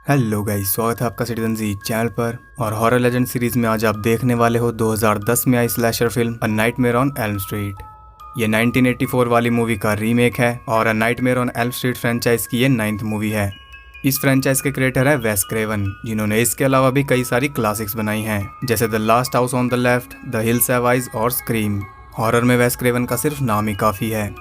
Hello guys, स्वागत है आपका सिटीजन जी चैनल पर। और हॉरर लेजेंड सीरीज में आज आप देखने वाले हो 2010 में आई slasher film a nightmare on Elm street. ये 1984 वाली मूवी का रीमेक है और a nightmare on Elm street franchise की ये 9th मूवी है। इस फ्रेंचाइज के क्रिएटर है वेस क्रेवन, जिन्होंने इसके अलावा भी कई सारी क्लासिक्स बनाई हैं, जैसे the last house on the left, the hills have eyes और स्क्रीम। हॉरर में वेस क्रेवन का सिर्फ नाम ही काफी है।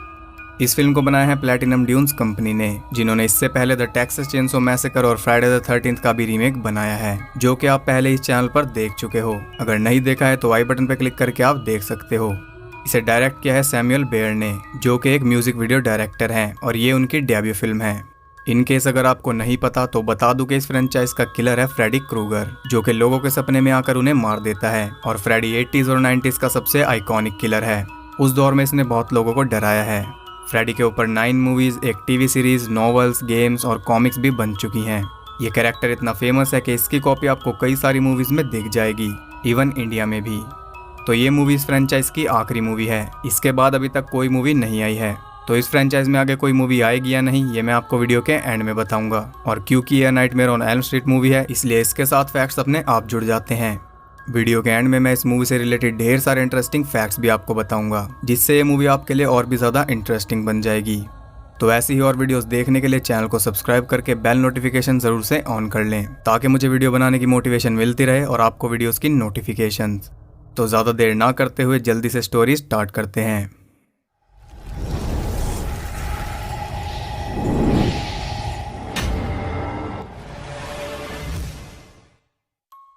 इस फिल्म को बनाया है प्लैटिनम ड्यून्स कंपनी ने, जिन्होंने इससे पहले द टेक्सास चेनसो मैसेकर और फ्राइडे द 13th का भी रीमेक बनाया है, जो कि आप पहले इस चैनल पर देख चुके हो। अगर नहीं देखा है तो आई बटन पर क्लिक करके आप देख सकते हो। इसे डायरेक्ट किया है सैमुअल बेयर ने, जो कि एक म्यूजिक वीडियो डायरेक्टर हैं, और ये उनकी डेब्यू फिल्म है। इन केस अगर आपको नहीं पता तो बता दूं कि इस फ्रेंचाइज का किलर है फ्रेडी क्रूगर, जो कि लोगों के सपने में आकर उन्हें मार देता है। और फ्रेडी 80s और 90s का सबसे आइकॉनिक किलर है। उस दौर में इसने बहुत लोगों को डराया है। फ्रेडी के ऊपर 9 मूवीज, एक टीवी सीरीज, नॉवेल्स, गेम्स और कॉमिक्स भी बन चुकी हैं। ये कैरेक्टर इतना फेमस है कि इसकी कॉपी आपको कई सारी मूवीज में दिख जाएगी, इवन इंडिया में भी। तो ये मूवी इस फ्रेंचाइज की आखिरी मूवी है। इसके बाद अभी तक कोई मूवी नहीं आई है। तो इस फ्रेंचाइज में आगे कोई मूवी आएगी या नहीं, ये मैं आपको वीडियो के एंड में बताऊंगा। और क्योंकि यह nightmare on Elm street movie है, इसलिए इसके साथ फैक्ट्स अपने आप जुड़ जाते हैं। वीडियो के एंड में मैं इस मूवी से रिलेटेड ढेर सारे इंटरेस्टिंग फैक्ट्स भी आपको बताऊंगा, जिससे ये मूवी आपके लिए और भी ज़्यादा इंटरेस्टिंग बन जाएगी। तो ऐसी ही और वीडियोस देखने के लिए चैनल को सब्सक्राइब करके बेल नोटिफिकेशन ज़रूर से ऑन कर लें, ताकि मुझे वीडियो बनाने की मोटिवेशन मिलती रहे और आपको वीडियोस की नोटिफिकेशन। तो ज़्यादा देर ना करते हुए जल्दी से स्टोरी स्टार्ट करते हैं।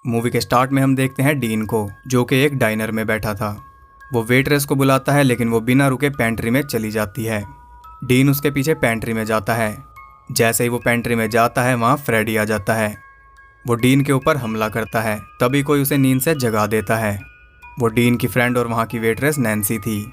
मूवी के स्टार्ट में हम देखते हैं डीन को, जो कि एक डाइनर में बैठा था। वो वेटरेस को बुलाता है, लेकिन वो बिना रुके पेंट्री में चली जाती है। डीन उसके पीछे पेंट्री में जाता है। जैसे ही वो पेंट्री में जाता है, वहाँ फ्रेडी आ जाता है। वो डीन के ऊपर हमला करता है। तभी कोई उसे नींद से जगा देता है। वो डीन की फ्रेंड और वहाँ की वेटरेस नैन्सी थी।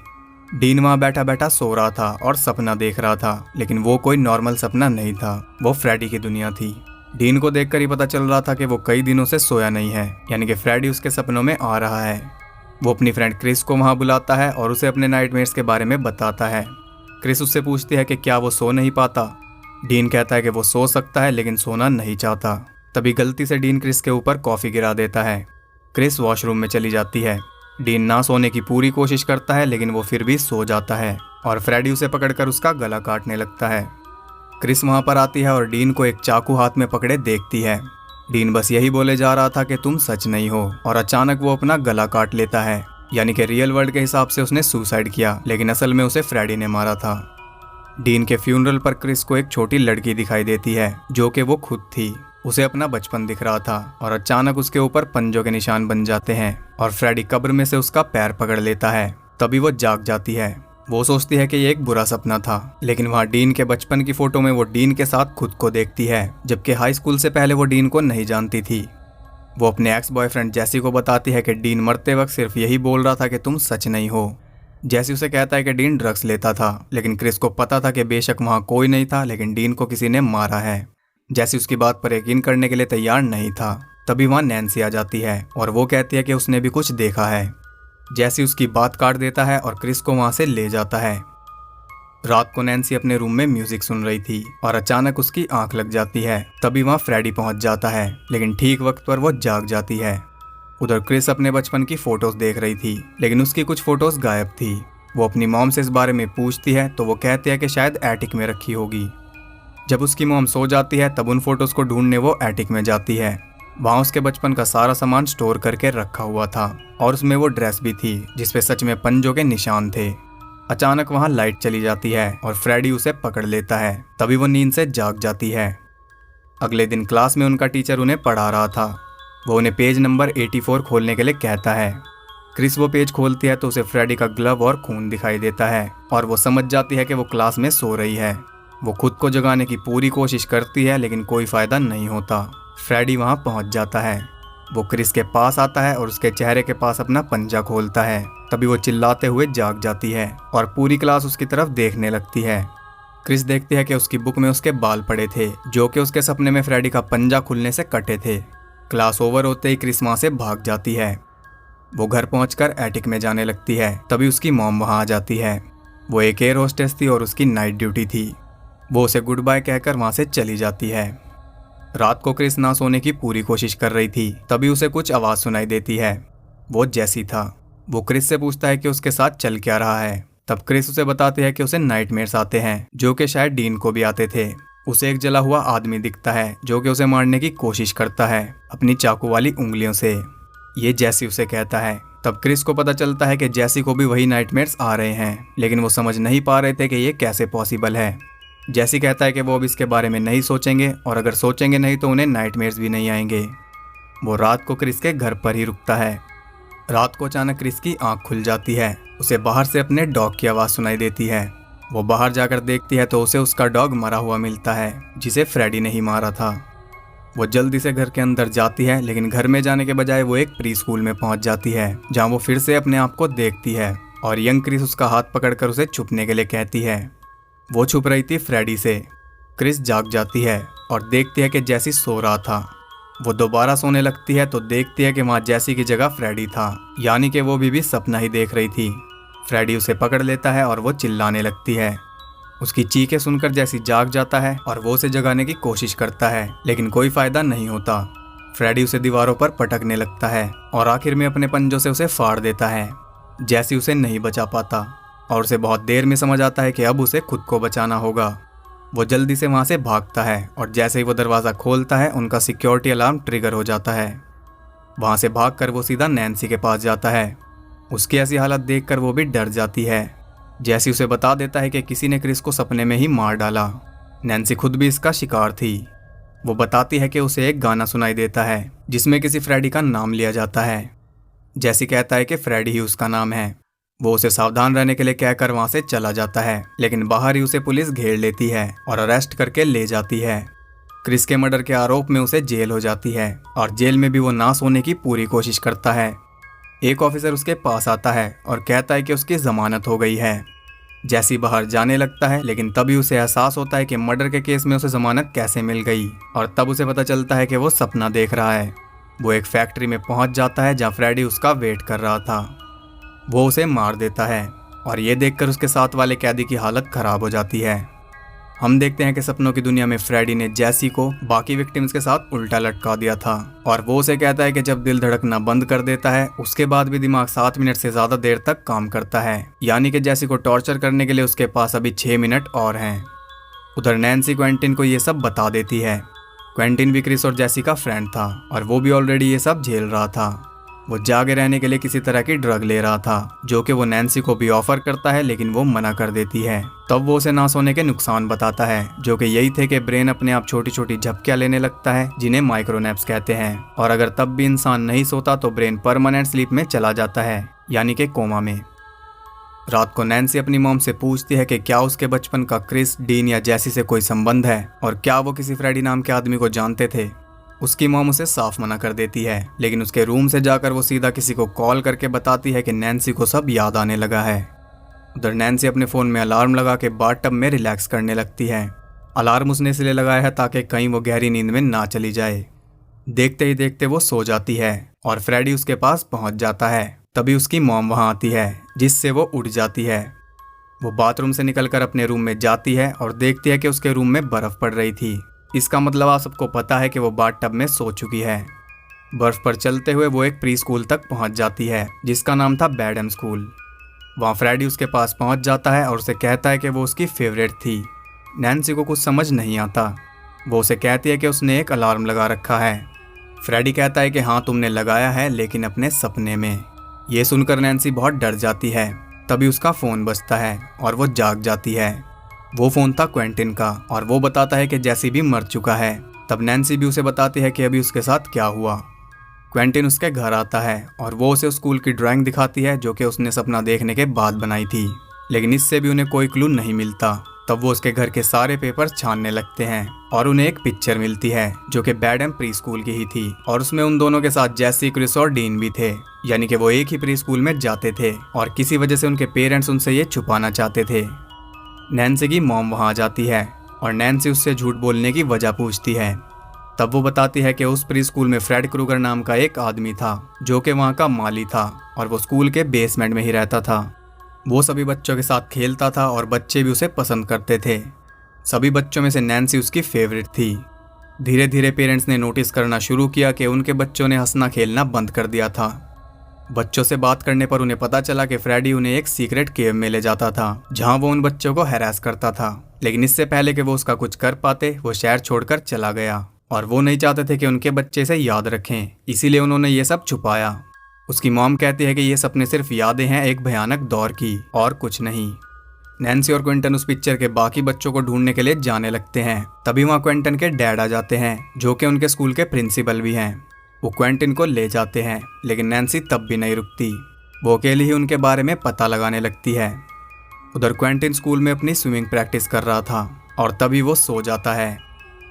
डीन वहाँ बैठा बैठा सो रहा था और सपना देख रहा था, लेकिन वो कोई नॉर्मल सपना नहीं था, वो फ्रेडी की दुनिया थी। डीन को देखकर ही पता चल रहा था कि वो कई दिनों से सोया नहीं है, यानी कि फ्रेडी उसके सपनों में आ रहा है। वो अपनी फ्रेंड क्रिस को वहाँ बुलाता है और उसे अपने नाइटमेयर्स के बारे में बताता है। क्रिस उससे पूछती है कि क्या वो सो नहीं पाता। डीन कहता है कि वो सो सकता है, लेकिन सोना नहीं चाहता। तभी गलती से डीन क्रिस के ऊपर कॉफ़ी गिरा देता है। क्रिस वॉशरूम में चली जाती है। डीन ना सोने की पूरी कोशिश करता है, लेकिन वो फिर भी सो जाता है और फ्रेडी उसे पकड़कर उसका गला काटने लगता है। क्रिस वहाँ पर आती है और डीन को एक चाकू हाथ में पकड़े देखती है। डीन बस यही बोले जा रहा था कि तुम सच नहीं हो, और अचानक वो अपना गला काट लेता है। यानी कि रियल वर्ल्ड के हिसाब से उसने सुसाइड किया, लेकिन असल में उसे फ्रेडी ने मारा था। डीन के फ्यूनरल पर क्रिस को एक छोटी लड़की दिखाई देती है, जो कि वो खुद थी। उसे अपना बचपन दिख रहा था और अचानक उसके ऊपर पंजों के निशान बन जाते हैं और फ्रेडी कब्र में से उसका पैर पकड़ लेता है। तभी वो जाग जाती है। वो सोचती है कि ये एक बुरा सपना था, लेकिन वहाँ डीन के बचपन की फोटो में वो डीन के साथ खुद को देखती है, जबकि हाई स्कूल से पहले वो डीन को नहीं जानती थी। वो अपने एक्स बॉयफ्रेंड जैसी को बताती है कि डीन मरते वक्त सिर्फ यही बोल रहा था कि तुम सच नहीं हो। जैसी उसे कहता है कि डीन ड्रग्स लेता था, लेकिन क्रिस को पता था कि बेशक वहाँ कोई नहीं था, लेकिन डीन को किसी ने मारा है। जैसी उसकी बात पर यकीन करने के लिए तैयार नहीं था। तभी वहाँ नैन्सी आ जाती है और वो कहती है कि उसने भी कुछ देखा है। जैसी उसकी बात काट देता है और क्रिस को वहाँ से ले जाता है। रात को नैन्सी अपने रूम में म्यूजिक सुन रही थी और अचानक उसकी आंख लग जाती है। तभी वहाँ फ्रेडी पहुँच जाता है, लेकिन ठीक वक्त पर वो जाग जाती है। उधर क्रिस अपने बचपन की फोटोज देख रही थी, लेकिन उसकी कुछ फोटोज गायब थी। वो अपनी मॉम से इस बारे में पूछती है तो वो कहती है कि शायद एटिक में रखी होगी। जब उसकी मॉम सो जाती है तब उन फोटोज को ढूंढने वो एटिक में जाती है। वहाँ उसके बचपन का सारा सामान स्टोर करके रखा हुआ था और उसमें वो ड्रेस भी थी, जिसपे सच में पंजों के निशान थे। अचानक वहाँ लाइट चली जाती है और फ्रेडी उसे पकड़ लेता है। तभी वो नींद से जाग जाती है। अगले दिन क्लास में उनका टीचर उन्हें पढ़ा रहा था। वो उन्हें पेज नंबर 84 खोलने के लिए कहता है। क्रिस वो पेज खोलती है तो उसे फ्रेडी का ग्लव और खून दिखाई देता है और वो समझ जाती है कि वो क्लास में सो रही है। वो खुद को जगाने की पूरी कोशिश करती है, लेकिन कोई फायदा नहीं होता। फ्रेडी वहाँ पहुँच जाता है। वो क्रिस के पास आता है और उसके चेहरे के पास अपना पंजा खोलता है। तभी वो चिल्लाते हुए जाग जाती है और पूरी क्लास उसकी तरफ देखने लगती है। क्रिस देखती है कि उसकी बुक में उसके बाल पड़े थे, जो कि उसके सपने में फ्रेडी का पंजा खुलने से कटे थे। क्लास ओवर होते ही क्रिस वहाँ से भाग जाती है। वो घर पहुँचकर एटिक में जाने लगती है। तभी उसकी मॉम वहाँ आ जाती है। वो एक एयर होस्टेस थी और उसकी नाइट ड्यूटी थी। वो उसे गुड बाय कहकर वहाँ से चली जाती है। रात को क्रिस ना सोने की पूरी कोशिश कर रही थी, तभी उसे कुछ आवाज सुनाई देती है। वो जैसी था। वो क्रिस से पूछता है कि उसके साथ चल क्या रहा है। तब क्रिस उसे बताती है कि उसे नाइटमेयर्स आते हैं, जो कि शायद डीन को भी आते थे। उसे एक जला हुआ आदमी दिखता है जो कि उसे मारने की कोशिश करता है अपनी चाकू वाली उंगलियों से। ये जैसी उसे कहता है। तब क्रिस को पता चलता है कि जैसी को भी वही नाइटमेयर्स आ रहे हैं, लेकिन वो समझ नहीं पा रहे थे कि ये कैसे पॉसिबल है। जैसी कहता है कि वो अब इसके बारे में नहीं सोचेंगे, और अगर सोचेंगे नहीं तो उन्हें नाइटमेयर्स भी नहीं आएंगे। वो रात को क्रिस के घर पर ही रुकता है। रात को अचानक क्रिस की आंख खुल जाती है। उसे बाहर से अपने डॉग की आवाज़ सुनाई देती है। वो बाहर जाकर देखती है तो उसे उसका डॉग मरा हुआ मिलता है, जिसे फ्रेडी ने ही मारा था। वो जल्दी से घर के अंदर जाती है, लेकिन घर में जाने के बजाय वो एक प्री स्कूल में पहुंच जाती है, जहां वो फिर से अपने आप को देखती है और यंग क्रिस उसका हाथ पकड़कर उसे छुपने के लिए कहती है। वो छुप रही थी फ्रेडी से। क्रिस जाग जाती है और देखती है कि जैसी सो रहा था। वो दोबारा सोने लगती है तो देखती है कि वहाँ जैसी की जगह फ्रेडी था, यानी कि वो भी सपना ही देख रही थी। फ्रेडी उसे पकड़ लेता है और वो चिल्लाने लगती है। उसकी चीखें सुनकर जैसी जाग जाता है और वो उसे जगाने की कोशिश करता है, लेकिन कोई फायदा नहीं होता। फ्रेडी उसे दीवारों पर पटकने लगता है और आखिर में अपने पंजों से उसे फाड़ देता है। जैसी उसे नहीं बचा पाता और उसे बहुत देर में समझ आता है कि अब उसे खुद को बचाना होगा। वो जल्दी से वहाँ से भागता है और जैसे ही वो दरवाज़ा खोलता है उनका सिक्योरिटी अलार्म ट्रिगर हो जाता है। वहाँ से भागकर वो सीधा नैन्सी के पास जाता है। उसकी ऐसी हालत देखकर वो भी डर जाती है। जैसी उसे बता देता है कि किसी ने क्रिस को सपने में ही मार डाला। नैन्सी खुद भी इसका शिकार थी। वो बताती है कि उसे एक गाना सुनाई देता है जिसमें किसी फ्रेडी का नाम लिया जाता है। जैसी कहता है कि फ्रेडी ही उसका नाम है। वो उसे सावधान रहने के लिए कहकर वहाँ से चला जाता है, लेकिन बाहर ही उसे पुलिस घेर लेती है और अरेस्ट करके ले जाती है। क्रिस के मर्डर के आरोप में उसे जेल हो जाती है और जेल में भी वो ना सोने की पूरी कोशिश करता है। एक ऑफिसर उसके पास आता है और कहता है कि उसकी जमानत हो गई है। जैसी बाहर जाने लगता है, लेकिन तभी उसे एहसास होता है कि मर्डर के केस में उसे जमानत कैसे मिल गई, और तब उसे पता चलता है कि वो सपना देख रहा है। वो एक फैक्ट्री में पहुंच जाता है जहां फ्रेडी उसका वेट कर रहा था। वो उसे मार देता है और ये देखकर उसके साथ वाले कैदी की हालत खराब हो जाती है। हम देखते हैं कि सपनों की दुनिया में फ्रेडी ने जैसी को बाकी विक्टिम्स के साथ उल्टा लटका दिया था, और वो उसे कहता है कि जब दिल धड़कना बंद कर देता है उसके बाद भी दिमाग 7 मिनट से ज्यादा देर तक काम करता है, यानी कि जैसी को टॉर्चर करने के लिए उसके पास अभी 6 मिनट और हैं। उधर नैन्सी क्वेंटिन को ये सब बता देती है। क्वेंटिन भी क्रिस और जैसी का फ्रेंड था और वो भी ऑलरेडी ये सब झेल रहा था। वो जागे रहने के लिए किसी तरह की ड्रग ले रहा था, जो कि वो नैन्सी को भी ऑफर करता है, लेकिन वो मना कर देती है। तब वो उसे ना सोने के नुकसान बताता है, जो कि यही थे कि ब्रेन अपने आप छोटी छोटी झपकियां लेने लगता है, जिन्हें माइक्रोनैप्स कहते हैं, और अगर तब भी इंसान नहीं सोता तो ब्रेन परमानेंट स्लीप में चला जाता है, यानी कि कोमा में। रात को नैन्सी अपनी मॉम से पूछती है कि क्या उसके बचपन का क्रिस, डीन या जैसी से कोई संबंध है और क्या वो किसी फ्रेडी नाम के आदमी को जानते थे। उसकी मॉम उसे साफ मना कर देती है, लेकिन उसके रूम से जाकर वो सीधा किसी को कॉल करके बताती है कि नैन्सी को सब याद आने लगा है। उधर नैन्सी अपने फ़ोन में अलार्म लगा के बाथटब में रिलैक्स करने लगती है। अलार्म उसने इसलिए लगाया है ताकि कहीं वो गहरी नींद में ना चली जाए। देखते ही देखते वो सो जाती है और फ्रेडी उसके पास पहुंच जाता है। तभी उसकी मॉम वहां आती है, जिससे वो उठ जाती है। वो बाथरूम से निकलकर अपने रूम में जाती है और देखती है कि उसके रूम में बर्फ़ पड़ रही थी। इसका मतलब आप सबको पता है कि वो बाथटब में सो चुकी है। बर्फ पर चलते हुए वो एक प्री स्कूल तक पहुंच जाती है, जिसका नाम था बैडम स्कूल। वहाँ फ्रेडी उसके पास पहुंच जाता है और उसे कहता है कि वो उसकी फेवरेट थी। नैन्सी को कुछ समझ नहीं आता। वो उसे कहती है कि उसने एक अलार्म लगा रखा है। फ्रेडी कहता है कि हाँ तुमने लगाया है, लेकिन अपने सपने में। ये सुनकर नैन्सी बहुत डर जाती है। तभी उसका फ़ोन बजता है और वो जाग जाती है। वो फ़ोन था क्वेंटिन का और वो बताता है कि जैसी भी मर चुका है। तब नैन्सी भी उसे बताती है कि अभी उसके साथ क्या हुआ। क्वेंटिन उसके घर आता है और वो उसे स्कूल की ड्राइंग दिखाती है, जो कि उसने सपना देखने के बाद बनाई थी, लेकिन इससे भी उन्हें कोई क्लू नहीं मिलता। तब वो उसके घर के सारे पेपर छानने लगते हैं और उन्हें एक पिक्चर मिलती है, जो कि बैडम प्री स्कूल की ही थी, और उसमें उन दोनों के साथ जैसी, क्रिस और डीन भी थे, यानी कि वो एक ही प्री स्कूल में जाते थे और किसी वजह से उनके पेरेंट्स उनसे ये छुपाना चाहते थे। नैन्सी की मॉम वहाँ आ जाती है और नैन्सी उससे झूठ बोलने की वजह पूछती है। तब वो बताती है कि उस प्री स्कूल में फ्रेड क्रूगर नाम का एक आदमी था, जो कि वहाँ का माली था और वो स्कूल के बेसमेंट में ही रहता था। वो सभी बच्चों के साथ खेलता था और बच्चे भी उसे पसंद करते थे। सभी बच्चों में से नैन्सी उसकी फेवरेट थी। धीरे धीरे पेरेंट्स ने नोटिस करना शुरू किया कि उनके बच्चों ने हंसना खेलना बंद कर दिया था। बच्चों से बात करने पर उन्हें पता चला कि फ्रेडी उन्हें एक सीक्रेट केव में ले जाता था जहां वो उन बच्चों को हैरास करता था। लेकिन इससे पहले कि वो उसका कुछ कर पाते, वो शहर छोड़कर चला गया और वो नहीं चाहते थे कि उनके बच्चे से याद रखें, इसीलिए उन्होंने ये सब छुपाया। उसकी मॉम कहती है कि ये सपने सिर्फ यादें हैं एक भयानक दौर की और कुछ नहीं। नैन्सी और क्विंटन उस पिक्चर के बाकी बच्चों को ढूंढने के लिए जाने लगते हैं। तभी वहाँ क्विंटन के डैड आ जाते हैं जो कि उनके स्कूल के प्रिंसिपल भी हैं। वो क्विंटन को ले जाते हैं, लेकिन नैन्सी तब भी नहीं रुकती। वो अकेली ही उनके बारे में पता लगाने लगती है। उधर क्विंटन स्कूल में अपनी स्विमिंग प्रैक्टिस कर रहा था और तभी वो सो जाता है।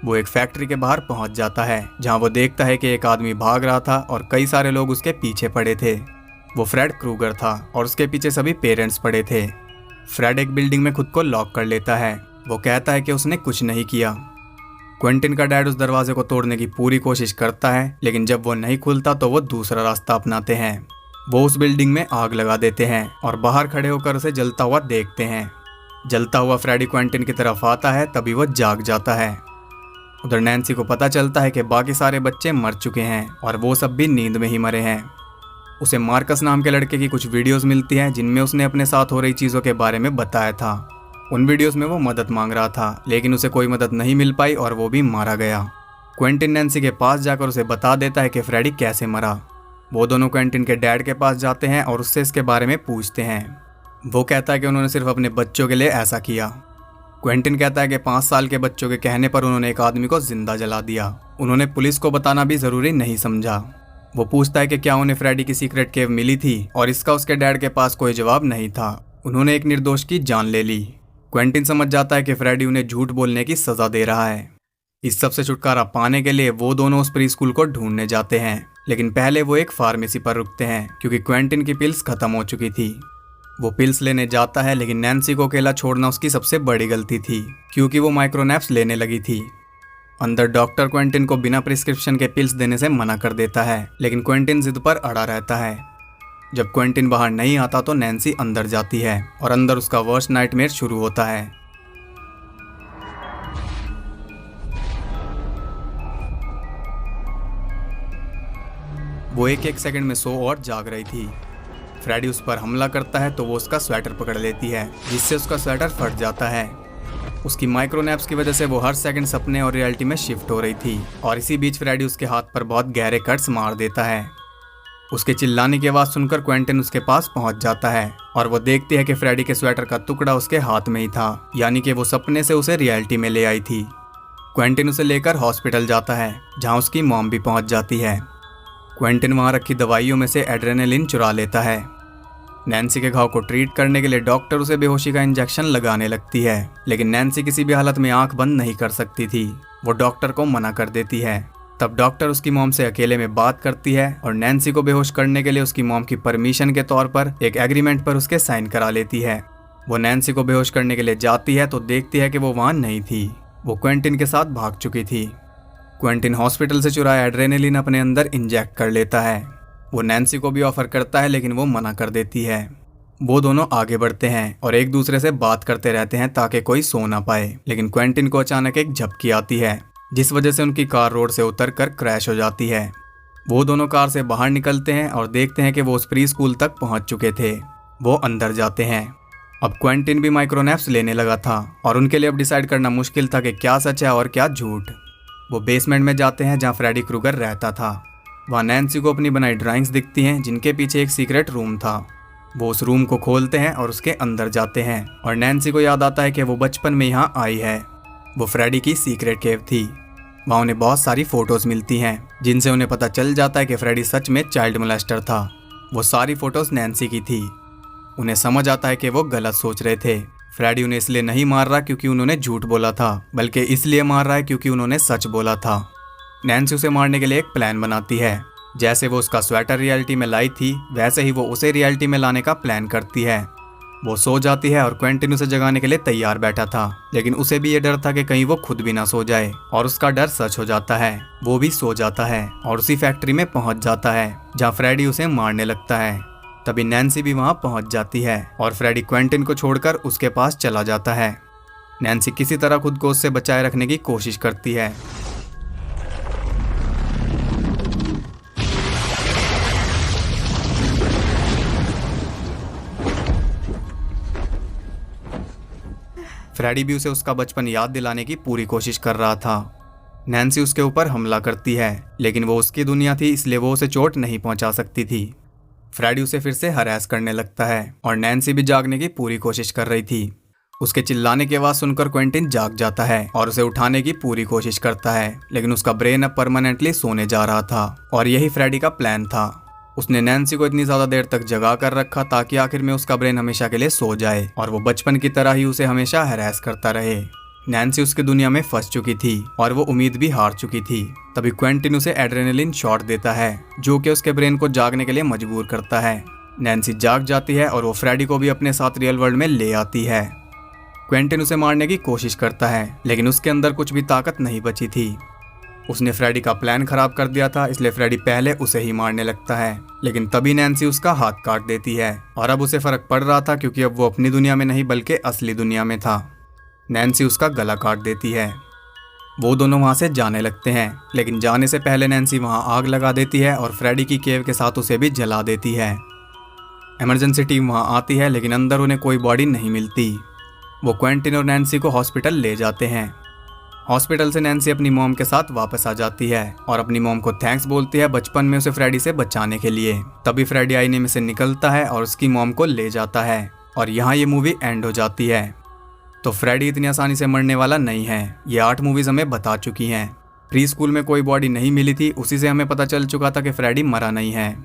वो एक फैक्ट्री के बाहर पहुंच जाता है जहां वो देखता है कि एक आदमी भाग रहा था और कई सारे लोग उसके पीछे पड़े थे। वो फ्रेड क्रूगर था और उसके पीछे सभी पेरेंट्स पड़े थे। फ्रेड एक बिल्डिंग में खुद को लॉक कर लेता है। वो कहता है कि उसने कुछ नहीं किया। क्विंटन का डैड उस दरवाजे को तोड़ने की पूरी कोशिश करता है, लेकिन जब वो नहीं खुलता तो वो दूसरा रास्ता अपनाते हैं। वो उस बिल्डिंग में आग लगा देते हैं और बाहर खड़े होकर उसे जलता हुआ देखते हैं। जलता हुआ फ्रेडी क्विंटन की तरफ आता है, तभी वो जाग जाता है। उधर नैन्सी को पता चलता है कि बाकी सारे बच्चे मर चुके हैं और वो सब भी नींद में ही मरे हैं। उसे मार्कस नाम के लड़के की कुछ वीडियोस मिलती हैं जिनमें उसने अपने साथ हो रही चीज़ों के बारे में बताया था। उन वीडियोस में वो मदद मांग रहा था, लेकिन उसे कोई मदद नहीं मिल पाई और वो भी मारा गया। क्विंटन नैन्सी के पास जाकर उसे बता देता है कि फ्रेडी कैसे मरा। वो दोनों क्विंटन के डैड के पास जाते हैं और उससे इसके बारे में पूछते हैं। वो कहता है कि उन्होंने सिर्फ अपने बच्चों के लिए ऐसा किया। क्विंटन कहता है कि 5 साल के बच्चों के कहने पर उन्होंने एक आदमी को जिंदा जला दिया। उन्होंने पुलिस को बताना भी ज़रूरी नहीं समझा। वो पूछता है कि क्या उन्हें फ्रेडी की सीक्रेट केव मिली थी और इसका उसके डैड के पास कोई जवाब नहीं था। उन्होंने एक निर्दोष की जान ले ली। क्विंटन समझ जाता है कि फ्रेडी उन्हें झूठ बोलने की सज़ा दे रहा है। इस सब से छुटकारा पाने के लिए वो दोनों उस प्री स्कूल को ढूंढने जाते हैं, लेकिन पहले वो एक फार्मेसी पर रुकते हैं क्योंकि क्विंटन की पिल्स खत्म हो चुकी थी। वो पिल्स लेने जाता है, लेकिन नैन्सी को अकेला छोड़ना उसकी सबसे बड़ी गलती थी क्योंकि वो माइक्रोनैप्स लेने लगी थी। अंदर डॉक्टर क्विंटन को बिना प्रिस्क्रिप्शन के पिल्स देने से मना कर देता है, लेकिन क्विंटन जिद पर अड़ा रहता है। जब क्विंटन बाहर नहीं आता तो नैन्सी अंदर जाती है और अंदर उसका वर्स्ट नाइटमेयर शुरू होता है। वो एक सेकंड में सो और जाग रही थी। फ्रेडी उस पर हमला करता है तो वो उसका स्वेटर पकड़ लेती है, जिससे उसका स्वेटर फट जाता है। उसकी माइक्रोनैप्स की वजह से वो हर सेकंड सपने और रियलिटी में शिफ्ट हो रही थी और इसी बीच फ्रेडी उसके हाथ पर बहुत गहरे कट्स मार देता है। उसके चिल्लाने की आवाज़ सुनकर क्विंटन उसके पास पहुंच जाता है और वो देखती है कि फ्रेडी के स्वेटर का टुकड़ा उसके हाथ में ही था, यानी कि वो सपने से उसे रियलिटी में ले आई थी। क्विंटन उसे लेकर हॉस्पिटल जाता है जहाँ उसकी मॉम भी पहुँच जाती है। क्विंटन वहाँ रखी दवाइयों में से एड्रेनालिन चुरा लेता है। नैन्सी के घाव को ट्रीट करने के लिए डॉक्टर उसे बेहोशी का इंजेक्शन लगाने लगती है, लेकिन नैन्सी किसी भी हालत में आंख बंद नहीं कर सकती थी। वो डॉक्टर को मना कर देती है। तब डॉक्टर उसकी मॉम से अकेले में बात करती है और नैन्सी को बेहोश करने के लिए उसकी मॉम की परमिशन के तौर पर एक एग्रीमेंट पर उसके साइन करा लेती है। वो नैन्सी को बेहोश करने के लिए जाती है तो देखती है कि वो वहाँ नहीं थी। वो क्विंटन के साथ भाग चुकी थी। क्विंटन हॉस्पिटल से चुराया एड्रेनालिन अपने अंदर इंजेक्ट कर लेता है। वो नैन्सी को भी ऑफर करता है, लेकिन वो मना कर देती है। वो दोनों आगे बढ़ते हैं और एक दूसरे से बात करते रहते हैं ताकि कोई सो ना पाए, लेकिन क्विंटन को अचानक एक झपकी आती है जिस वजह से उनकी कार रोड से उतरकर क्रैश हो जाती है। वो दोनों कार से बाहर निकलते हैं और देखते हैं कि वो उस प्री स्कूल तक पहुंच चुके थे। वो अंदर जाते हैं। अब क्विंटन भी माइक्रोनैप्स लेने लगा था और उनके लिए अब डिसाइड करना मुश्किल था कि क्या सच है और क्या झूठ। वो बेसमेंट में जाते हैं जहाँ फ्रेडी क्रूगर रहता था। वहाँ नैन्सी को अपनी बनाई ड्राइंग्स दिखती हैं जिनके पीछे एक सीक्रेट रूम था। वो उस रूम को खोलते हैं और उसके अंदर जाते हैं और नैन्सी को याद आता है कि वो बचपन में यहाँ आई है। वो फ्रेडी की सीक्रेट केव थी। वहाँ उन्हें बहुत सारी फोटोज मिलती हैं जिनसे उन्हें पता चल जाता है कि फ्रेडी सच में चाइल्ड मोलेस्टर था। वो सारी फोटोज नैन्सी की थी। उन्हें समझ आता है कि वो गलत सोच रहे थे। फ्रेडी उन्हें इसलिए नहीं मार रहा क्योंकि उन्होंने झूठ बोला था, बल्कि इसलिए मार रहा है क्योंकि उन्होंने सच बोला था। नैन्सी उसे मारने के लिए एक प्लान बनाती है। जैसे वो उसका स्वेटर रियलिटी में लाई थी, वैसे ही वो उसे रियलिटी में लाने का प्लान करती है। वो सो जाती है और क्विंटन उसे जगाने के लिए तैयार बैठा था, लेकिन उसे भी ये डर था कि कहीं वो खुद भी ना सो जाए, और उसका डर सच हो जाता है। वो भी सो जाता है और उसी फैक्ट्री में पहुंच जाता है जहाँ फ्रेडी उसे मारने लगता है। तभी नैन्सी भी वहाँ पहुंच जाती है और फ्रेडी क्विंटन को छोड़कर उसके पास चला जाता है। नैन्सी किसी तरह खुद को उससे बचाए रखने की कोशिश करती है। फ्रेडी भी उसे उसका बचपन याद दिलाने की पूरी कोशिश कर रहा था। नैन्सी उसके ऊपर हमला करती है, लेकिन वो उसकी दुनिया थी इसलिए वो उसे चोट नहीं पहुंचा सकती थी। फ्रेडी उसे फिर से हरास करने लगता है और नैन्सी भी जागने की पूरी कोशिश कर रही थी। उसके चिल्लाने की आवाज़ सुनकर क्वेंटिन जाग जाता है और उसे उठाने की पूरी कोशिश करता है, लेकिन उसका ब्रेन अब परमानेंटली सोने जा रहा था और यही फ्रेडी का प्लान था। उसने नैन्सी को इतनी ज़्यादा देर तक जगा कर रखा ताकि आखिर में उसका ब्रेन हमेशा के लिए सो जाए और वो बचपन की तरह ही उसे हमेशा हरास करता रहे। नैन्सी उसकी दुनिया में फंस चुकी थी और वो उम्मीद भी हार चुकी थी। तभी क्वेंटिन उसे एड्रेनलिन शॉट देता है जो कि उसके ब्रेन को जागने के लिए मजबूर करता है। नैन्सी जाग जाती है और वो फ्रेडी को भी अपने साथ रियल वर्ल्ड में ले आती है। क्वेंटिन उसे मारने की कोशिश करता है, लेकिन उसके अंदर कुछ भी ताकत नहीं बची थी। उसने फ्रेडी का प्लान खराब कर दिया था, इसलिए फ्रेडी पहले उसे ही मारने लगता है, लेकिन तभी नैन्सी उसका हाथ काट देती है और अब उसे फर्क पड़ रहा था क्योंकि अब वो अपनी दुनिया में नहीं बल्कि असली दुनिया में था। नैन्सी उसका गला काट देती है। वो दोनों वहाँ से जाने लगते हैं, लेकिन जाने से पहले नैन्सी वहाँ आग लगा देती है और फ्रेडी की केव के साथ उसे भी जला देती है। इमरजेंसी टीम वहाँ आती है, लेकिन अंदर उन्हें कोई बॉडी नहीं मिलती। वो क्वेंटिन और नैन्सी को हॉस्पिटल ले जाते हैं। हॉस्पिटल से नैन्सी अपनी मॉम के साथ वापस आ जाती है और अपनी मॉम को थैंक्स बोलती है बचपन में उसे फ्रेडी से बचाने के लिए। तभी फ्रेडी आईने में से निकलता है और उसकी मॉम को ले जाता है और यहाँ ये मूवी एंड हो जाती है। तो फ्रेडी इतनी आसानी से मरने वाला नहीं है, ये 8 मूवीज हमें बता चुकी हैं। प्री स्कूल में कोई बॉडी नहीं मिली थी, उसी से हमें पता चल चुका था कि फ्रेडी मरा नहीं है।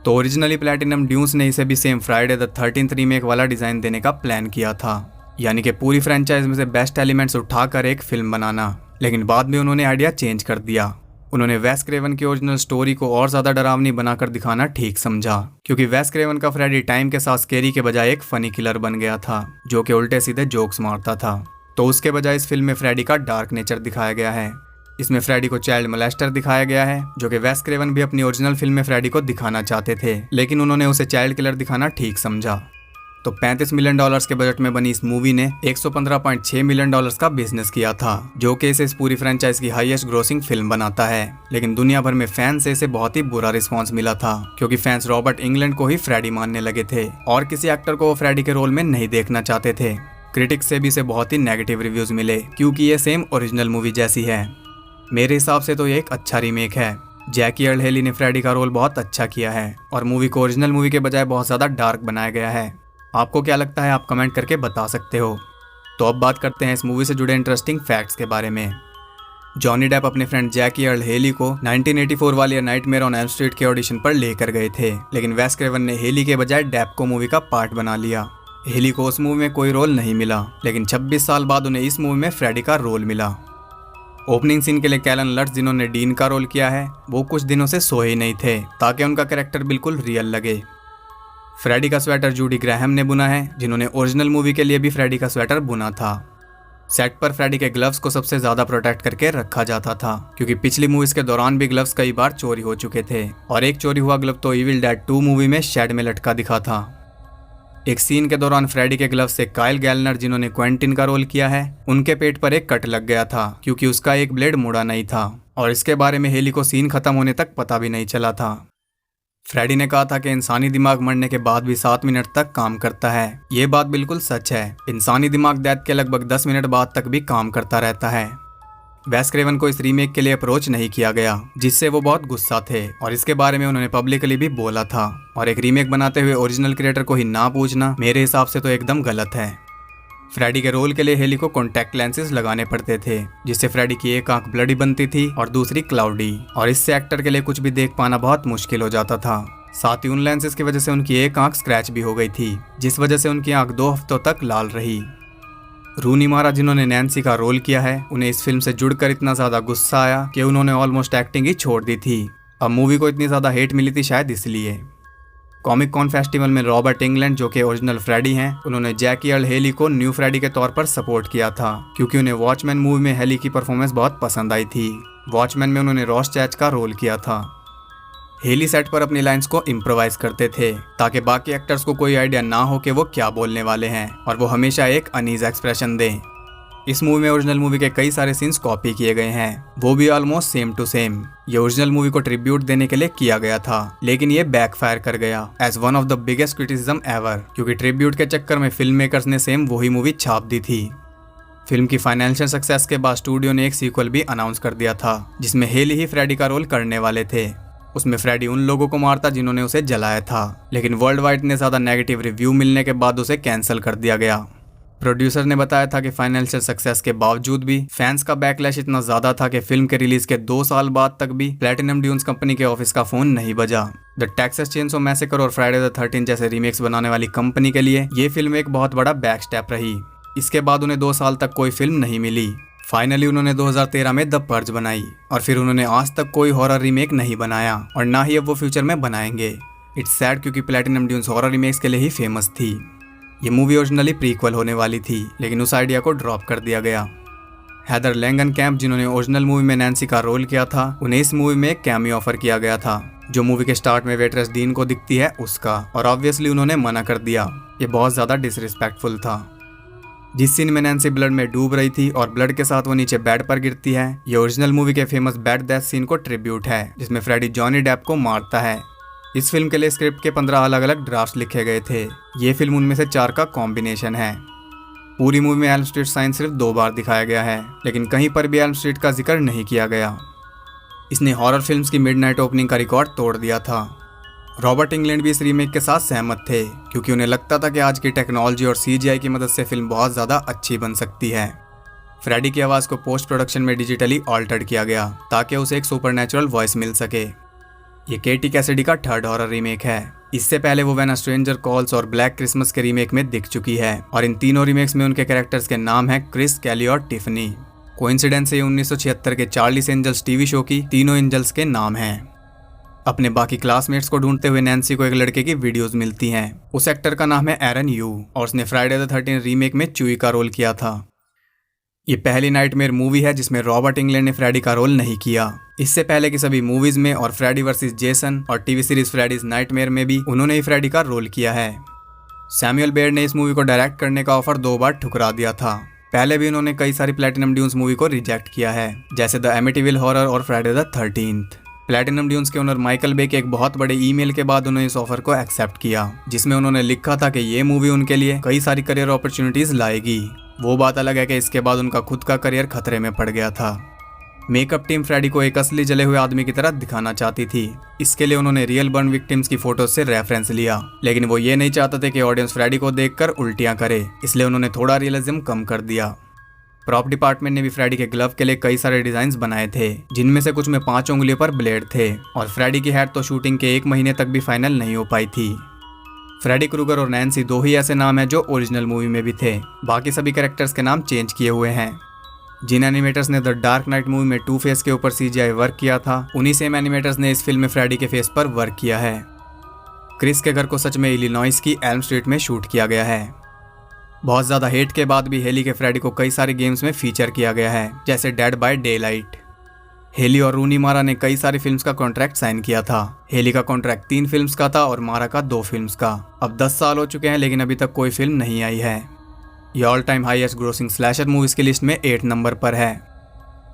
तो ओरिजिनली प्लैटिनम ड्यून्स ने इसे भी same Friday the 13th remake वाला डिज़ाइन देने का प्लान किया था, यानी कि पूरी फ्रेंचाइज में से बेस्ट एलिमेंट्स उठाकर एक फिल्म बनाना। लेकिन बाद में उन्होंने आइडिया चेंज कर दिया। उन्होंने वेस क्रेवन की ओरिजिनल स्टोरी को और ज़्यादा डरावनी बनाकर दिखाना ठीक समझा, क्योंकि वेस क्रेवन का फ्रेडी टाइम के साथ स्केरी के बजाय एक फनी किलर बन गया था जो कि उल्टे सीधे जोक्स मारता था। तो उसके बजाय इस फिल्म में फ्रेडी का डार्क नेचर दिखाया गया है। इसमें फ्रेडी को चाइल्ड मोलेस्टर दिखाया गया है, जो कि वेस क्रेवन भी अपनी ओरिजिनल फिल्म में फ्रेडी को दिखाना चाहते थे, लेकिन उन्होंने उसे चाइल्ड किलर दिखाना ठीक समझा। तो $35 मिलियन के बजट में बनी इस मूवी ने $115.6 मिलियन का बिजनेस किया था, जो कि इसे इस पूरी फ्रेंचाइज की हाईएस्ट ग्रोसिंग फिल्म बनाता है। लेकिन दुनिया भर में फैंस से इसे बहुत ही बुरा रिस्पांस मिला था, क्योंकि फैंस रॉबर्ट इंग्लैंड को ही फ्रेडी मानने लगे थे और किसी एक्टर को वो फ्रेडी के रोल में नहीं देखना चाहते थे। क्रिटिक्स से भी इसे बहुत ही नेगेटिव रिव्यूज मिले, क्योंकि ये सेम ओरिजिनल मूवी जैसी है। मेरे हिसाब से तो ये एक अच्छा रीमेक है। जैकी अर्ल हेली ने फ्रेडी का रोल बहुत अच्छा किया है और मूवी को ओरिजिनल मूवी के बजाय बहुत ज़्यादा डार्क बनाया गया है। आपको क्या लगता है, आप कमेंट करके बता सकते हो। तो अब बात करते हैं इस मूवी से जुड़े इंटरेस्टिंग फैक्ट्स के बारे में। जॉनी डेप अपने फ्रेंड जैकी अर्ल हेली को 1984 वाली नाइटमेयर ऑन एल्म स्ट्रीट के ऑडिशन पर लेकर गए थे, लेकिन वेस क्रेवन ने हेली के बजाय डेप को मूवी का पार्ट बना लिया। हेली को उस मूवी में कोई रोल नहीं मिला, लेकिन 26 साल बाद उन्हें इस मूवी में फ्रेडी का रोल मिला। ओपनिंग सीन के लिए कैलन लट्ज, जिन्होंने डीन का रोल किया है, वो कुछ दिनों से सोए ही नहीं थे ताकि उनका कैरेक्टर बिल्कुल रियल लगे। फ्रेडी का स्वेटर जूडी ग्राहम ने बुना है, जिन्होंने ओरिजिनल मूवी के लिए भी फ्रेडी का स्वेटर बुना था। सेट पर फ्रेडी के ग्लव्स को सबसे ज्यादा प्रोटेक्ट करके रखा जाता था, क्योंकि पिछली मूवीज के दौरान भी ग्लव्स कई बार चोरी हो चुके थे और एक चोरी हुआ ग्लव तो इविल डेड 2 मूवी में शेड में लटका दिखा था। एक सीन के दौरान फ्रेडी के ग्लव्स से काइल गैलनर, जिन्होंने क्वेंटिन का रोल किया है, उनके पेट पर एक कट लग गया था क्योंकि उसका एक ब्लेड मुड़ा नहीं था और इसके बारे में हेली को सीन खत्म होने तक पता भी नहीं चला था। फ्रेडी ने कहा था कि इंसानी दिमाग मरने के बाद भी 7 मिनट तक काम करता है। ये बात बिल्कुल सच है। इंसानी दिमाग डेथ के लगभग 10 मिनट बाद तक भी काम करता रहता है। वेस क्रेवन को इस रीमेक के लिए अप्रोच नहीं किया गया, जिससे वो बहुत गुस्सा थे और इसके बारे में उन्होंने पब्लिकली भी बोला था। और एक रीमेक बनाते हुए ओरिजिनल क्रिएटर को ही ना पूछना मेरे हिसाब से तो एकदम गलत है। फ्रेडी के रोल के लिए हेली को कॉन्टैक्ट लेंसेज लगाने पड़ते थे, जिससे फ्रेडी की एक आंख ब्लडी बनती थी और दूसरी क्लाउडी, और इससे एक्टर के लिए कुछ भी देख पाना बहुत मुश्किल हो जाता था। साथ ही उन लेंसेज की वजह से उनकी एक आंख स्क्रैच भी हो गई थी, जिस वजह से उनकी आंख 2 हफ्तों तक लाल रही। रूनी मारा, जिन्होंने नैन्सी का रोल किया है, उन्हें इस फिल्म से जुड़कर इतना ज्यादा गुस्सा आया कि उन्होंने ऑलमोस्ट एक्टिंग ही छोड़ दी थी। अब मूवी को इतनी ज्यादा हेट मिली थी शायद इसलिए। कॉमिक कॉन फेस्टिवल में रॉबर्ट इंग्लैंड, जो कि ओरिजिनल फ्रेडी हैं, उन्होंने जैकी अर्ल हेली को न्यू फ्रेडी के तौर पर सपोर्ट किया था, क्योंकि उन्हें वॉचमैन मूवी में हेली की परफॉर्मेंस बहुत पसंद आई थी। वॉचमैन में उन्होंने रॉस चैच का रोल किया था। हेली सेट पर अपनी लाइंस को इम्प्रोवाइज करते थे ताकि बाकी एक्टर्स को कोई आइडिया ना हो कि वो क्या बोलने वाले हैं और वो हमेशा एक अनईज एक्सप्रेशन दें। इस मूवी में ओरिजिनल मूवी के कई सारे सीन्स कॉपी किए गए हैं, वो भी ऑलमोस्ट सेम टू सेम। ये ओरिजिनल मूवी को ट्रिब्यूट देने के लिए किया गया था, लेकिन ये बैकफायर कर गया as one of the biggest criticism ever, क्योंकि ट्रिब्यूट के चक्कर में फिल्म मेकर्स ने सेम वही मूवी छाप दी थी। फिल्म की फाइनेंशियल सक्सेस के बाद स्टूडियो ने एक सीक्वल भी अनाउंस कर दिया था जिसमें हेली ही फ्रेडी का रोल करने वाले थे। उसमें फ्रेडी उन लोगों को मारता जिन्होंने उसे जलाया था, लेकिन वर्ल्ड वाइड इतने ज्यादा नेगेटिव रिव्यू मिलने के बाद उसे कैंसिल कर दिया गया। प्रोड्यूसर ने बताया था कि फाइनेंशियल सक्सेस के बावजूद भी फैंस का बैकलैश इतना ज्यादा था कि फिल्म के रिलीज के 2 साल बाद तक भी प्लैटिनम ड्यून्स कंपनी के ऑफिस का फोन नहीं बजा। द टेक्सास चेनसो मैसेकर और फ्राइडे द 13 जैसे रीमेक्स बनाने वाली कंपनी के लिए ये फिल्म एक बहुत बड़ा बैक स्टेप रही। इसके बाद उन्हें 2 साल तक कोई फिल्म नहीं मिली। फाइनली उन्होंने 2013 में द पर्ज बनाई और फिर उन्होंने आज तक कोई हॉरर रीमेक नहीं बनाया और ना ही अब वो फ्यूचर में बनाएंगे। इट्स सैड क्योंकि प्लैटिनम ड्यून्स हॉरर रीमेक्स के लिए ही फेमस थी। ये मूवी ओरिजिनली प्रीक्वल होने वाली थी लेकिन उस आइडिया को ड्रॉप कर दिया गया। हैदर लैंगनकैम्प जिन्होंने ओरिजिनल मूवी में नैन्सी का रोल किया था, उन्हें इस मूवी में एक कैमियो ऑफर किया गया था जो मूवी के स्टार्ट में वेट्रेस डीन को दिखती है उसका, और ऑब्वियसली उन्होंने मना कर दिया। ये बहुत ज्यादा डिसरिस्पेक्टफुल था। जिस सीन में नैन्सी ब्लड में डूब रही थी और ब्लड के साथ वो नीचे बेड पर गिरती है, ये ओरिजिनल मूवी के फेमस बेड डेथ सीन को ट्रिब्यूट है जिसमें फ्रेडी जॉनी डेप को मारता है। इस फिल्म के लिए स्क्रिप्ट के 15 अलग अलग ड्राफ्ट लिखे गए थे। ये फिल्म उनमें से 4 का कॉम्बिनेशन है। पूरी मूवी में एल्म स्ट्रीट साइन सिर्फ 2 बार दिखाया गया है, लेकिन कहीं पर भी एल्म स्ट्रीट का जिक्र नहीं किया गया। इसने हॉरर फिल्म्स की मिडनाइट ओपनिंग का रिकॉर्ड तोड़ दिया था। रॉबर्ट इंग्लैंड भी इस रीमेक के साथ सहमत थे क्योंकि उन्हें लगता था कि आज की टेक्नोलॉजी और सीजीआई की मदद से फिल्म बहुत ज़्यादा अच्छी बन सकती है। फ्रेडी की आवाज़ को पोस्ट प्रोडक्शन में डिजिटली ऑल्टर्ड किया गया ताकि उसे एक सुपरनैचुरल वॉइस मिल सके। ये केटी कैसिडी का 3rd हॉरर रीमेक है। इससे पहले वो व्हेन अ स्ट्रेंजर कॉल्स और ब्लैक क्रिसमस के रीमेक में दिख चुकी है और इन तीनों रीमेक्स में उनके कैरेक्टर्स के नाम है क्रिस, कैली और टिफनी। कोइंसिडेंस से 1976 के चार्लीस एंजल्स टीवी शो की तीनों एंजल्स के नाम हैं। अपने बाकी क्लासमेट्स को ढूंढते हुए नैन्सी को एक लड़के की वीडियोस मिलती हैं। उस एक्टर का नाम है एरन यू और उसने फ्राइडे द 13 रीमेक में चुई का रोल किया था। ये पहली नाइटमेयर मूवी है जिसमें रॉबर्ट इंग्लैंड ने फ्रेडी का रोल नहीं किया। इससे पहले की सभी मूवीज में और फ्रेडी वर्सेस जेसन और टीवी सीरीज फ्रेडीज नाइटमेयर में भी उन्होंने ही फ्रेडी का रोल किया है। सैमुअल बेयर ने इस मूवी को डायरेक्ट करने का ऑफर 2 बार ठुकरा दिया था। पहले भी उन्होंने कई सारी प्लैटिनम ड्यून्स मूवी को रिजेक्ट किया है, जैसे द एमिटीविल हॉरर और Friday the 13th। Platinum dunes के ओनर माइकल बे के एक बहुत बड़े ईमेल के बाद उन्होंने इस ऑफर को एक्सेप्ट किया, जिसमें उन्होंने लिखा था कि ये मूवी उनके लिए कई सारी करियर अपॉर्चुनिटीज लाएगी। वो बात अलग है कि इसके बाद उनका खुद का करियर खतरे में पड़ गया था। मेकअप टीम फ्रेडी को एक असली जले हुए आदमी की तरह दिखाना चाहती थी। इसके लिए उन्होंने रियल बर्न विक्टिम्स की फोटोज से रेफरेंस लिया, लेकिन वो ये नहीं चाहते थे कि ऑडियंस फ्रेडी को देखकर उल्टियां करे, इसलिए उन्होंने थोड़ा रियलिज्म कम कर दिया। प्रॉप डिपार्टमेंट ने भी फ्रेडी के ग्लव के लिए कई सारे डिजाइन बनाए थे, जिनमें से कुछ में 5 उंगलियों पर ब्लेड थे, और फ्रेडी की हेड तो शूटिंग के 1 महीने तक भी फाइनल नहीं हो पाई थी। फ्रेडी क्रूगर और नैन्सी 2 ही ऐसे नाम हैं जो ओरिजिनल मूवी में भी थे। बाकी सभी कैरेक्टर्स के नाम चेंज किए हुए हैं। जिन एनिमेटर्स ने द डार्क नाइट मूवी में 2 फेस के ऊपर सीजीआई वर्क किया था, उन्हीं सेम एनिमेटर्स ने इस फिल्म में फ्रेडी के फेस पर वर्क किया है। क्रिस के घर को सच में इलिनॉइस की एल्म स्ट्रीट में शूट किया गया है। बहुत ज्यादा हेट के बाद भी हेली के फ्रेडी को कई सारे गेम्स में फीचर किया गया है, जैसे डेड बाय डेलाइट। हेली और रूनी मारा ने कई सारी फिल्म्स का कॉन्ट्रैक्ट साइन किया था। हेली का कॉन्ट्रैक्ट 3 फिल्म्स का था और मारा का 2 फिल्म्स का। अब 10 साल हो चुके हैं लेकिन अभी तक कोई फिल्म नहीं आई है। ये all time highest grossing slasher movies की लिस्ट में 8 नंबर पर है।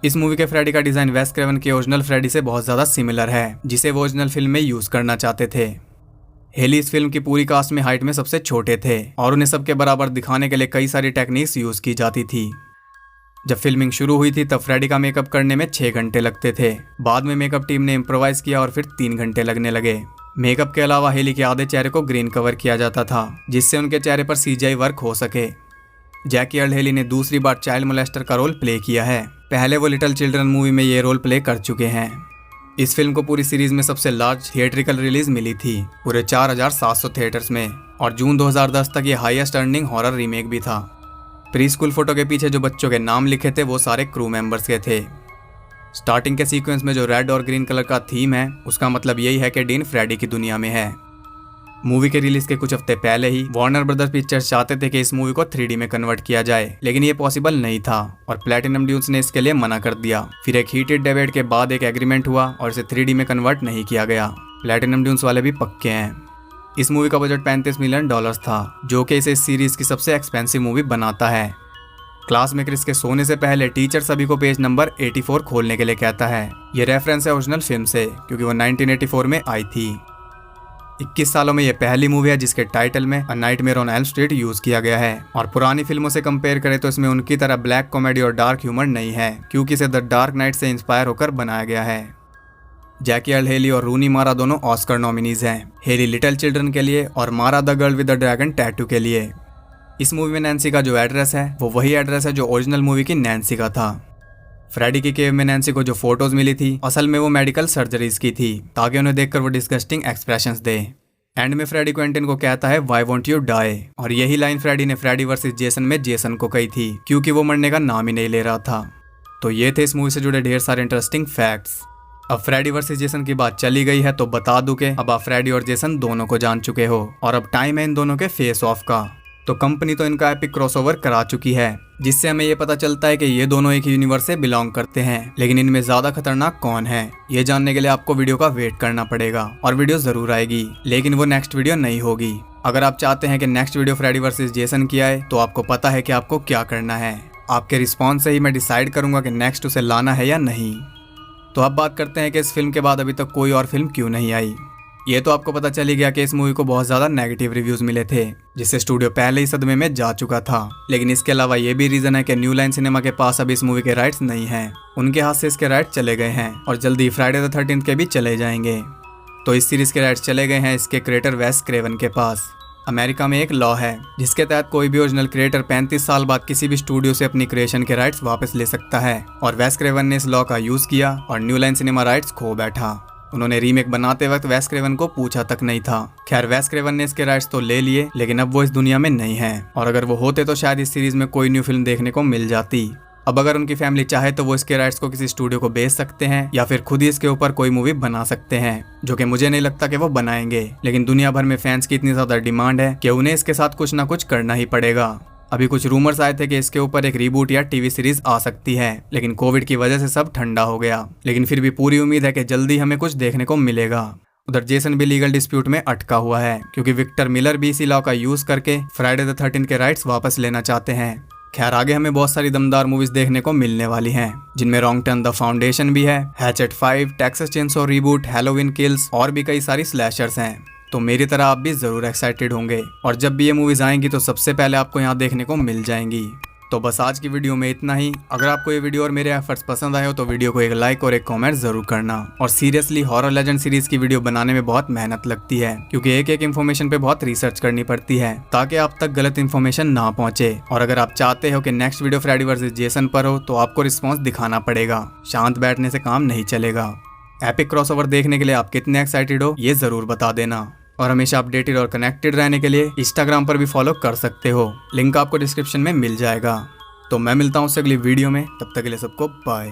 इस मूवी के फ्रेडी का डिजाइन वेस क्रेवन के ओरिजिनल फ्रेडी से बहुत ज्यादा सिमिलर है, जिसे वो ओरिजिनल फिल्म में यूज करना चाहते थे। हेली इस फिल्म की पूरी कास्ट में हाइट में सबसे छोटे थे और उन्हें सबके बराबर दिखाने के लिए कई सारी टेक्निक्स यूज की जाती थी। जब फिल्मिंग शुरू हुई थी तब फ्रेडी का मेकअप करने में 6 घंटे लगते थे। बाद में मेकअप टीम ने इम्प्रोवाइज किया और फिर 3 घंटे लगने लगे। मेकअप के अलावा हेली के आधे चेहरे को ग्रीन कवर किया जाता था, जिससे उनके चेहरे पर सीजीआई वर्क हो सके। जैकी अर्ल हेली ने दूसरी बार चाइल्ड मोलेस्टर का रोल प्ले किया है। पहले वो लिटिल चिल्ड्रन मूवी में ये रोल प्ले कर चुके हैं। इस फिल्म को पूरी सीरीज में सबसे लार्ज थिएट्रिकल रिलीज मिली थी, पूरे 4700 थिएटर्स में, और जून 2010 तक ये हाईएस्ट अर्निंग हॉरर रीमेक भी था। प्री स्कूल फोटो के पीछे जो बच्चों के नाम लिखे थे वो सारे क्रू मेंबर्स के थे। स्टार्टिंग के सीक्वेंस में जो रेड और ग्रीन कलर का थीम है, उसका मतलब यही है कि डीन फ्रेडी की दुनिया में है। मूवी के रिलीज के कुछ हफ्ते पहले ही वार्नर ब्रदर्स पिक्चर्स चाहते थे कि इस मूवी को 3D में कन्वर्ट किया जाए, लेकिन ये पॉसिबल नहीं था और प्लैटिनम ड्यून्स ने इसके लिए मना कर दिया। फिर एक हीटेड डिबेट के बाद एक एग्रीमेंट हुआ और इसे 3D में कन्वर्ट नहीं किया गया। प्लैटिनम ड्यून्स वाले भी पक्के हैं। इस मूवी का बजट $35 मिलियन था, जो कि इसे इस सीरीज की सबसे एक्सपेंसिव मूवी बनाता है। क्लास में क्रिस के सोने से पहले टीचर सभी को पेज नंबर 84 खोलने के लिए कहता है। ये रेफरेंस है ओरिजिनल फिल्म से, क्योंकि वो 1984 में आई थी। 21 सालों में ये पहली मूवी है जिसके टाइटल में अ nightmare on Elm street use किया गया है। और पुरानी फिल्मों से कंपेयर करें तो इसमें उनकी तरह ब्लैक कॉमेडी और डार्क ह्यूमर नहीं है, क्योंकि इसे द डार्क नाइट से इंस्पायर होकर बनाया गया है। जैकी अर्ल हेली और रूनी मारा दोनों ऑस्कर नॉमिनीज हैं, हेली लिटिल चिल्ड्रन के लिए और मारा the girl with the dragon tattoo के लिए। इस मूवी में नैन्सी का जो एड्रेस है वो वही एड्रेस है जो ओरिजिनल मूवी की नैन्सी का था। फ्रेडी की केव में नैन्सी को जो फोटोज मिली थी असल में वो मेडिकल सर्जरीज की थी, ताकि उन्हें देखकर वो डिस्गस्टिंग एक्सप्रेशंस दे। एंड में फ्रेडी क्वेंटिन को कहता है व्हाई वोंट यू डाई, और यही लाइन फ्रेडी ने फ्रेडी वर्सेस जेसन में जेसन को कही थी, क्योंकि वो मरने का नाम ही नहीं ले रहा था। तो ये थे इस मूवी से जुड़े ढेर सारे इंटरेस्टिंग फैक्ट्स। अब फ्रेडी वर्सेस जेसन की बात चली गई है तो बता दूं कि अब आप फ्रेडी और जेसन दोनों को जान चुके हो और अब टाइम है इन दोनों के फेस ऑफ का। तो कंपनी तो इनका एपिक क्रॉसओवर करा चुकी है, जिससे हमें ये पता चलता है कि ये दोनों एक यूनिवर्स से बिलोंग करते हैं। लेकिन इनमें ज्यादा खतरनाक कौन है, ये जानने के लिए आपको वीडियो का वेट करना पड़ेगा। और वीडियो जरूर आएगी, लेकिन वो नेक्स्ट वीडियो नहीं होगी। अगर आप चाहते हैं कि next video Freddy versus Jason की आए तो आपको पता है कि आपको क्या करना है। आपके रिस्पॉन्स से ही मैं डिसाइड करूंगा कि नेक्स्ट उसे लाना है या नहीं। तो अब बात करते हैं कि इस फिल्म के बाद अभी तक कोई और फिल्म क्यों नहीं आई। ये तो आपको पता चली गया कि इस मूवी को बहुत ज्यादा नेगेटिव रिव्यूज मिले थे, जिससे स्टूडियो पहले ही सदमे में जा चुका था। लेकिन इसके अलावा ये भी रीजन है कि न्यू लाइन सिनेमा के पास अभी इस मूवी के राइट्स नहीं हैं। उनके हाथ से इसके राइट्स चले गए हैं और जल्दी फ्राइडे द 13th के भी चले जाएंगे। तो इस सीरीज के राइट्स चले गए हैं इसके क्रिएटर वेस क्रेवन के पास। अमेरिका में एक लॉ है जिसके तहत कोई भी ओरिजिनल क्रिएटर 35 साल बाद किसी भी स्टूडियो से अपनी क्रिएशन के राइट्स वापस ले सकता है, और वेस क्रेवन ने इस लॉ का यूज किया और न्यू लाइन सिनेमा राइट्स खो बैठा। उन्होंने रीमेक बनाते वक्त वेस क्रेवन को पूछा तक नहीं था। खैर, वेस क्रेवन ने इसके राइट्स तो ले लिए, लेकिन अब वो इस दुनिया में नहीं है, और अगर वो होते तो शायद इस सीरीज में कोई न्यू फिल्म देखने को मिल जाती। अब अगर उनकी फैमिली चाहे तो वो इसके राइट्स को किसी स्टूडियो को बेच सकते हैं या फिर खुद ही इसके ऊपर कोई मूवी बना सकते हैं, जो कि मुझे नहीं लगता कि वो बनाएंगे। लेकिन दुनिया भर में फैंस की इतनी ज्यादा डिमांड है कि उन्हें इसके साथ कुछ ना कुछ करना ही पड़ेगा। अभी कुछ रूमर्स आए थे कि इसके ऊपर एक रीबूट या टीवी सीरीज आ सकती है, लेकिन कोविड की वजह से सब ठंडा हो गया। लेकिन फिर भी पूरी उम्मीद है कि जल्दी हमें कुछ देखने को मिलेगा। उधर जेसन भी लीगल डिस्प्यूट में अटका हुआ है, क्योंकि विक्टर मिलर भी इसी लॉ का यूज करके फ्राइडे द 13th के राइट्स वापस लेना चाहते हैं। खैर, आगे हमें बहुत सारी दमदार मूवीज देखने को मिलने वाली हैं, जिनमें रॉन्ग टर्न द फाउंडेशन भी है, hatchet 5, Texas chainsaw reboot, Halloween kills और भी कई सारी स्लैशर्स हैं। तो मेरी तरह आप भी जरूर एक्साइटेड होंगे, और जब भी ये मूवीज आएंगी तो सबसे पहले आपको यहाँ देखने को मिल जाएंगी। तो बस आज की वीडियो में इतना ही। अगर आपको ये वीडियो और मेरे एफर्ट्स पसंद आए हो तो वीडियो को एक लाइक और एक कमेंट जरूर करना। और सीरियसली हॉरर लेजेंड सीरीज की वीडियो बनाने में बहुत मेहनत लगती है, क्योंकि एक एक इन्फॉर्मेशन पे बहुत रिसर्च करनी पड़ती है ताकि आप तक गलत इन्फॉर्मेशन ना पहुंचे। और अगर आप चाहते हो कि next video Freddy versus Jason पर हो तो आपको रिस्पॉन्स दिखाना पड़ेगा, शांत बैठने से काम नहीं चलेगा। एपिक क्रॉसओवर देखने के लिए आप कितने एक्साइटेड हो ये जरूर बता देना। और हमेशा अपडेटेड और कनेक्टेड रहने के लिए इंस्टाग्राम पर भी फॉलो कर सकते हो, लिंक आपको डिस्क्रिप्शन में मिल जाएगा। तो मैं मिलता हूँ उससे अगली वीडियो में, तब तक के लिए सबको बाय।